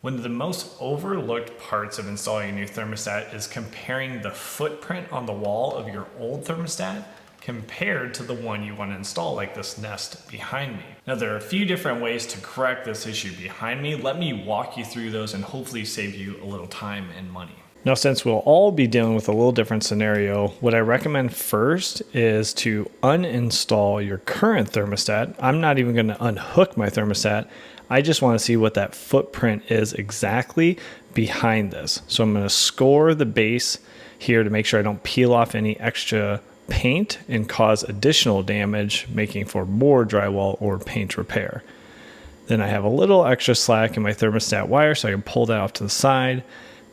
One of the most overlooked parts of installing a new thermostat is comparing the footprint on the wall of your old thermostat compared to the one you want to install, like this Nest behind me. Now there are a few different ways to correct this issue behind me. Let me walk you through those and hopefully save you a little time and money. Now, since we'll all be dealing with a little different scenario, what I recommend first is to uninstall your current thermostat. I'm not even going to unhook my thermostat. I just want to see what that footprint is exactly behind this. So I'm going to score the base here to make sure I don't peel off any extra paint and cause additional damage, making for more drywall or paint repair. Then I have a little extra slack in my thermostat wire, so I can pull that off to the side,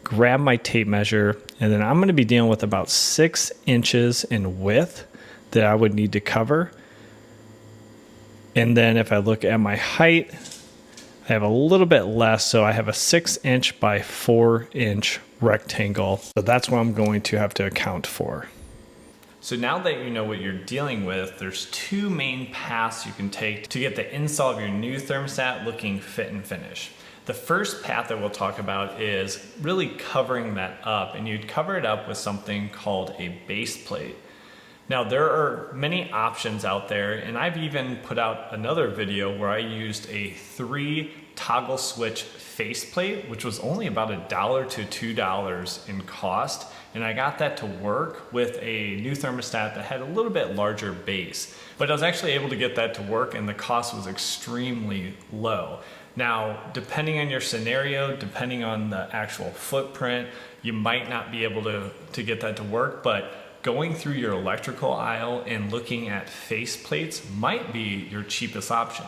grab my tape measure, and then I'm going to be dealing with about 6 inches in width that I would need to cover. And then if I look at my height, I have a little bit less, so I have a 6-inch by 4-inch rectangle. So that's what I'm going to have to account for. So now that you know what you're dealing with, there's 2 main paths you can take to get the install of your new thermostat looking fit and finish. The first path that we'll talk about is really covering that up, and you'd cover it up with something called a base plate. Now there are many options out there, and I've even put out another video where I used a 3 toggle switch faceplate, which was only about $1 to $2 in cost, and I got that to work with a new thermostat that had a little bit larger base. But I was actually able to get that to work, and the cost was extremely low. Now, depending on your scenario, depending on the actual footprint, you might not be able to get that to work, but going through your electrical aisle and looking at face plates might be your cheapest option.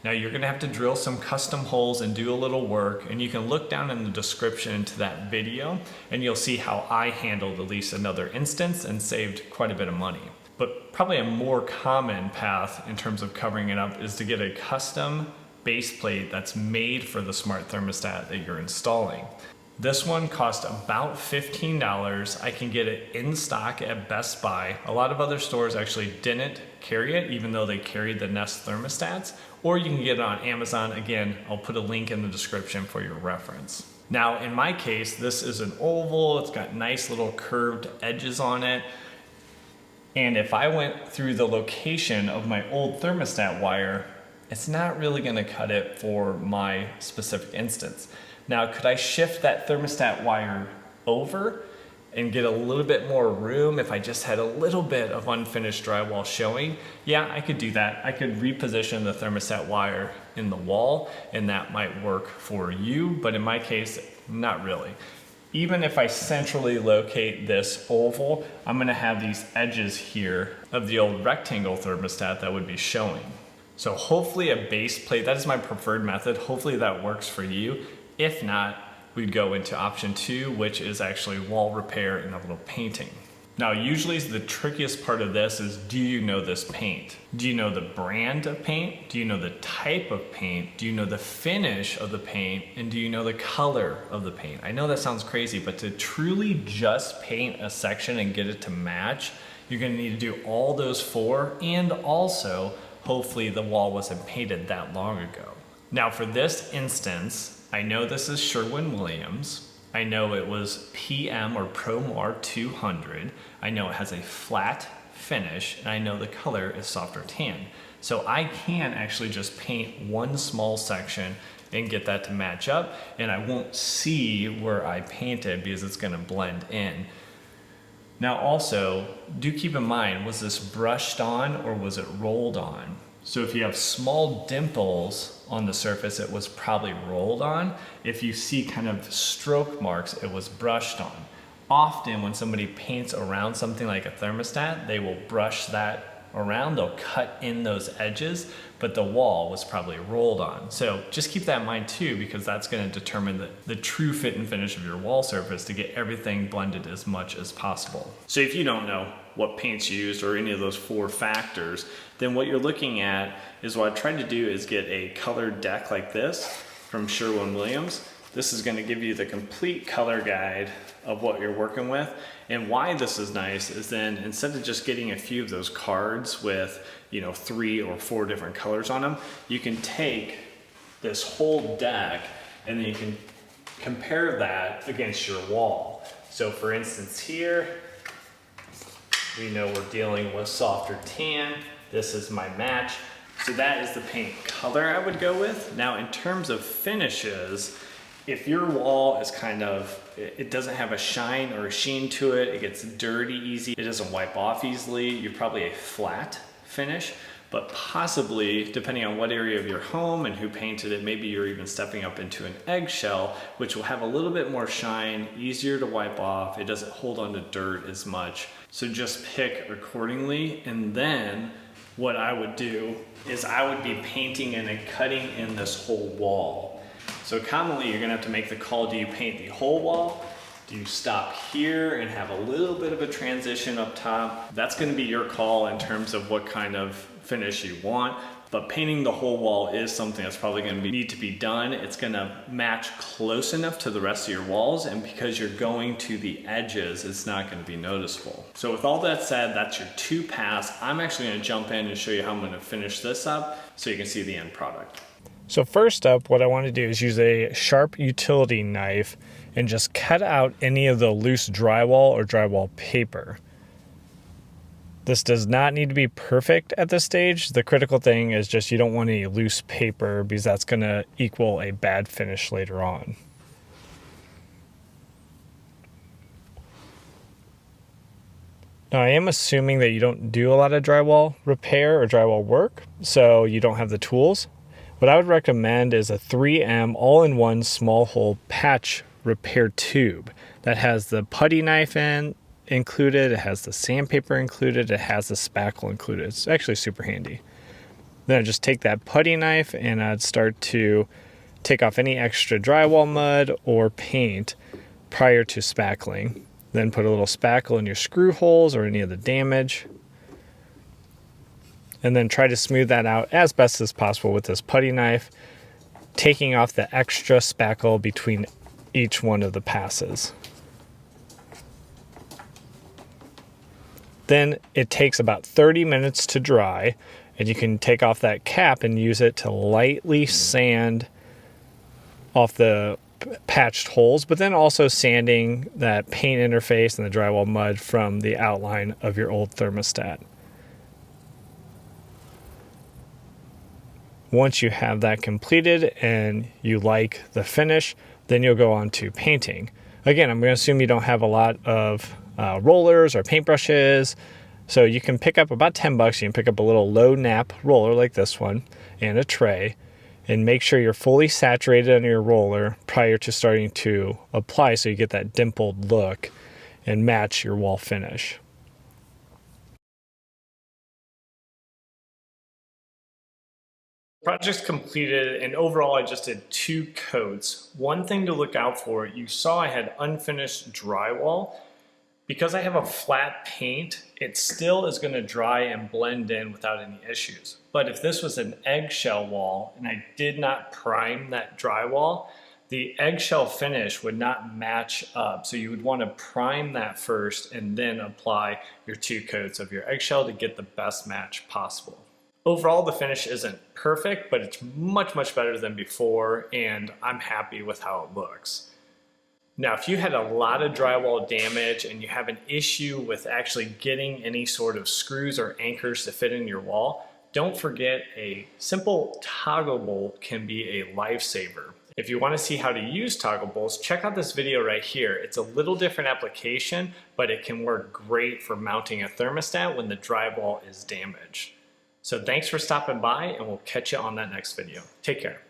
Now you're gonna have to drill some custom holes and do a little work, and you can look down in the description to that video and you'll see how I handled at least another instance and saved quite a bit of money. But probably a more common path in terms of covering it up is to get a custom base plate that's made for the smart thermostat that you're installing. This one cost about $15. I can get it in stock at Best Buy. A lot of other stores actually didn't carry it, even though they carried the Nest thermostats, or you can get it on Amazon. Again, I'll put a link in the description for your reference. Now, in my case, this is an oval. It's got nice little curved edges on it. And if I went through the location of my old thermostat wire, it's not really gonna cut it for my specific instance. Now, could I shift that thermostat wire over and get a little bit more room if I just had a little bit of unfinished drywall showing? Yeah, I could do that. I could reposition the thermostat wire in the wall, and that might work for you, but in my case, not really. Even if I centrally locate this oval, I'm gonna have these edges here of the old rectangle thermostat that would be showing. So hopefully a base plate, that is my preferred method. Hopefully that works for you. If not, we'd go into option 2, which is actually wall repair and a little painting. Now, usually the trickiest part of this is, do you know this paint? Do you know the brand of paint? Do you know the type of paint? Do you know the finish of the paint? And do you know the color of the paint? I know that sounds crazy, but to truly just paint a section and get it to match, you're gonna need to do all those 4, and also, hopefully the wall wasn't painted that long ago. Now for this instance, I know this is Sherwin-Williams. I know it was PM or ProMar 200. I know it has a flat finish, and I know the color is softer tan. So I can actually just paint one small section and get that to match up, and I won't see where I painted because it's gonna blend in. Now also, do keep in mind, was this brushed on or was it rolled on? So if you have small dimples on the surface, it was probably rolled on. If you see kind of stroke marks, it was brushed on. Often when somebody paints around something like a thermostat, they will brush that around, they'll cut in those edges, but the wall was probably rolled on. So just keep that in mind too, because that's gonna determine the true fit and finish of your wall surface to get everything blended as much as possible. So if you don't know what paint's used or any of those 4 factors, then what you're looking at is, what I tried to do is get a colored deck like this from Sherwin-Williams. This is gonna give you the complete color guide of what you're working with. And why this is nice is then, instead of just getting a few of those cards with 3 or 4 different colors on them, you can take this whole deck and then you can compare that against your wall. So for instance here, we know we're dealing with softer tan. This is my match. So that is the paint color I would go with. Now in terms of finishes, if your wall is it doesn't have a shine or a sheen to it, it gets dirty easy, it doesn't wipe off easily, you're probably a flat finish. But possibly, depending on what area of your home and who painted it, maybe you're even stepping up into an eggshell, which will have a little bit more shine, easier to wipe off, it doesn't hold on to dirt as much. So just pick accordingly, and then what I would do is I would be painting and then cutting in this whole wall. So commonly you're gonna have to make the call, do you paint the whole wall? Do you stop here and have a little bit of a transition up top? That's gonna be your call in terms of what kind of finish you want, but painting the whole wall is something that's probably gonna need to be done. It's gonna match close enough to the rest of your walls, and because you're going to the edges, it's not gonna be noticeable. So with all that said, that's your 2 pass. I'm actually gonna jump in and show you how I'm gonna finish this up so you can see the end product. So first up, what I want to do is use a sharp utility knife and just cut out any of the loose drywall or drywall paper. This does not need to be perfect at this stage. The critical thing is just you don't want any loose paper because that's going to equal a bad finish later on. Now I am assuming that you don't do a lot of drywall repair or drywall work, so you don't have the tools. What I would recommend is a 3M all-in-one small hole patch repair tube that has the putty knife included, it has the sandpaper included, it has the spackle included. It's actually super handy. Then I'd just take that putty knife and I'd start to take off any extra drywall mud or paint prior to spackling. Then put a little spackle in your screw holes or any of the damage. And then try to smooth that out as best as possible with this putty knife, taking off the extra spackle between each one of the passes. Then it takes about 30 minutes to dry, and you can take off that cap and use it to lightly sand off the patched holes, but then also sanding that paint interface and the drywall mud from the outline of your old thermostat. Once you have that completed and you like the finish, then you'll go on to painting. Again, I'm going to assume you don't have a lot of rollers or paintbrushes, so you can pick up about 10 bucks. You can pick up a little low nap roller like this one and a tray, and make sure you're fully saturated on your roller prior to starting to apply so you get that dimpled look and match your wall finish. Project's completed, and overall I just did 2 coats. One thing to look out for, you saw I had unfinished drywall. Because I have a flat paint, it still is going to dry and blend in without any issues. But if this was an eggshell wall and I did not prime that drywall, the eggshell finish would not match up. So you would want to prime that first and then apply your 2 coats of your eggshell to get the best match possible. Overall, the finish isn't perfect, but it's much, much better than before, and I'm happy with how it looks. Now, if you had a lot of drywall damage and you have an issue with actually getting any sort of screws or anchors to fit in your wall, don't forget a simple toggle bolt can be a lifesaver. If you want to see how to use toggle bolts, check out this video right here. It's a little different application, but it can work great for mounting a thermostat when the drywall is damaged. So thanks for stopping by, and we'll catch you on that next video. Take care.